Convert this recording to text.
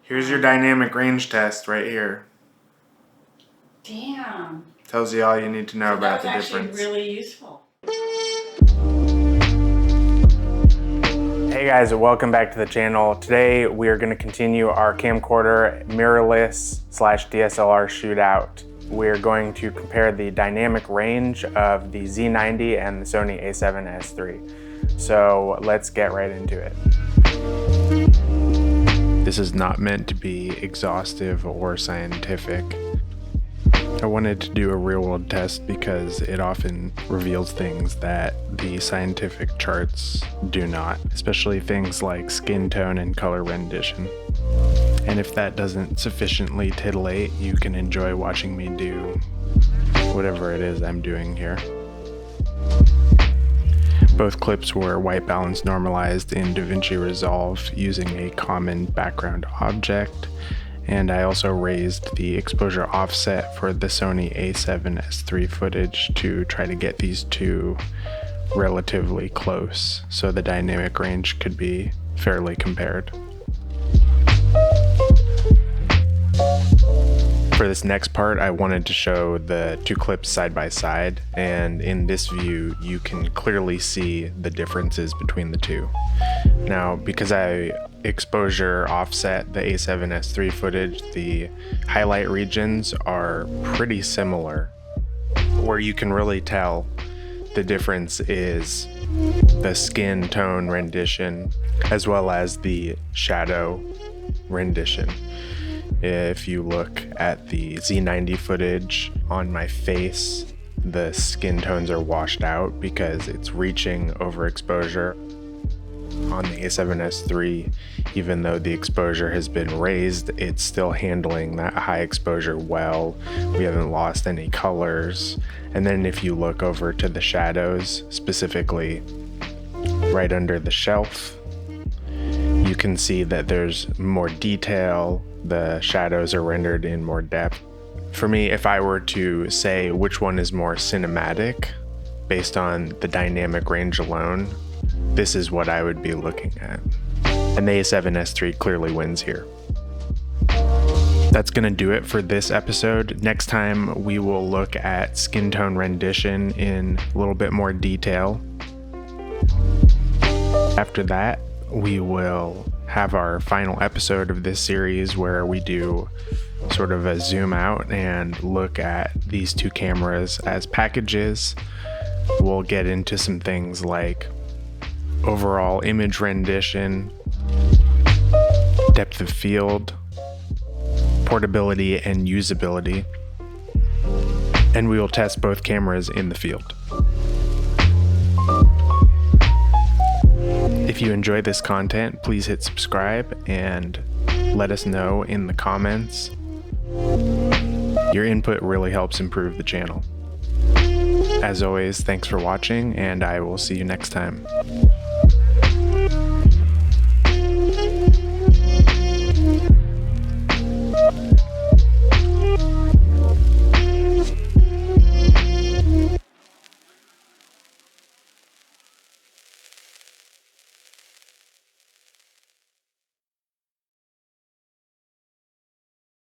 Here's your dynamic range test right here. Damn. Tells you all you need to know about the difference. That was actually really useful. Hey guys, welcome back to the channel. Today we are going to continue our camcorder mirrorless/DSLR shootout. We're going to compare the dynamic range of the Z90 and the Sony A7s III. So let's get right into it. This is not meant to be exhaustive or scientific. I wanted to do a real-world test because it often reveals things that the scientific charts do not, especially things like skin tone and color rendition. And if that doesn't sufficiently titillate, you can enjoy watching me do whatever it is I'm doing here. Both clips were white balance normalized in DaVinci Resolve using a common background object, and I also raised the exposure offset for the Sony A7s III footage to try to get these two relatively close so the dynamic range could be fairly compared. For this next part, I wanted to show the two clips side by side, and in this view you can clearly see the differences between the two. Now, because I exposure offset the A7s III footage, the highlight regions are pretty similar. Where you can really tell the difference is the skin tone rendition as well as the shadow rendition. If you look at the Z90 footage on my face, the skin tones are washed out because it's reaching overexposure. On the A7s III, even though the exposure has been raised, it's still handling that high exposure well. We haven't lost any colors. And then if you look over to the shadows, specifically right under the shelf, you can see that there's more detail. The shadows are rendered in more depth. For me, if I were to say which one is more cinematic based on the dynamic range alone, this is what I would be looking at. And the A7s III clearly wins here. That's gonna do it for this episode. Next time we will look at skin tone rendition in a little bit more detail. After that, we will have our final episode of this series where we do sort of a zoom out and look at these two cameras as packages. We'll get into some things like overall image rendition, depth of field, portability and usability, and we will test both cameras in the field. If you enjoy this content, please hit subscribe and let us know in the comments. Your input really helps improve the channel. As always, thanks for watching, and I will see you next time.